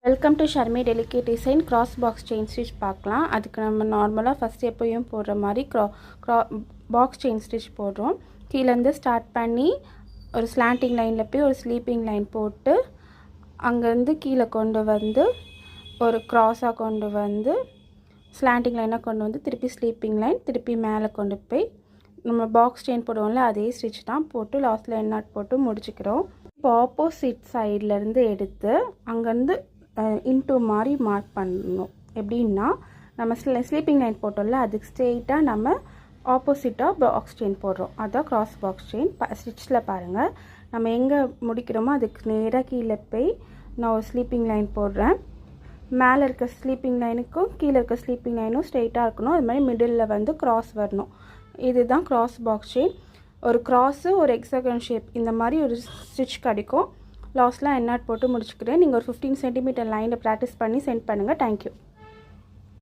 Welcome to Sharmi delicate design cross box chain stitch பார்க்கலாம். அதுக்கு நம்ம நார்மலாக ஃபஸ்ட் எப்போயும் போடுற மாதிரி பாக்ஸ் செயின் ஸ்டிச் போடுறோம். கீழேருந்து ஸ்டார்ட் பண்ணி ஒரு ஸ்லாண்டிங் லைனில் போய் ஒரு ஸ்லீப்பிங் லைன் போட்டு அங்கேருந்து கீழே கொண்டு வந்து ஒரு க்ராஸாக கொண்டு வந்து ஸ்லாண்டிங் லைனாக கொண்டு வந்து திருப்பி ஸ்லீப்பிங் லைன் திருப்பி மேலே கொண்டு போய் நம்ம பாக்ஸ் செயின் போடுவோம்ல அதே ஸ்டிச் தான் போட்டு லாஸ்ட்டில் என் நாட் போட்டு முடிச்சுக்கிறோம். இப்போ ஆப்போசிட் சைட்லேருந்து எடுத்து அங்கேருந்து இன்டூ மாதிரி மார்க் பண்ணணும். எப்படின்னா நம்ம ஸ்லீப்பிங் லைன் போட்டோம்ல அதுக்கு ஸ்ட்ரெயிட்டாக நம்ம ஆப்போசிட்டாக பாக்ஸ் செயின் போடுறோம். அதுதான் கிராஸ் பாக்ஸ் செயின். ஸ்டிச்சில் பாருங்கள், நம்ம எங்கே முடிக்கிறோமோ அதுக்கு நேராக கீழே போய் நான் ஒரு ஸ்லீப்பிங் லைன் போடுறேன். மேலே இருக்க ஸ்லீப்பிங் லைனுக்கும் கீழே இருக்க ஸ்லீப்பிங் லைனும் ஸ்ட்ரெயிட்டாக இருக்கணும். அது மாதிரி மிடில் வந்து கிராஸ் வரணும். இதுதான் கிராஸ் பாக்ஸ் செயின். ஒரு கிராஸு ஒரு ஹெக்ஸாகன் ஷேப் இந்த மாதிரி ஒரு ஸ்டிச் கிடைக்கும். லாஸ்ட்டில் என் நாட் போட்டு முடிச்சுக்கிறேன். நீங்கள் ஒரு 15 சென்டிமீட்டர் லைனில் ப்ராக்டிஸ் பண்ணி சென்ட் பண்ணுங்கள். தேங்க்யூ.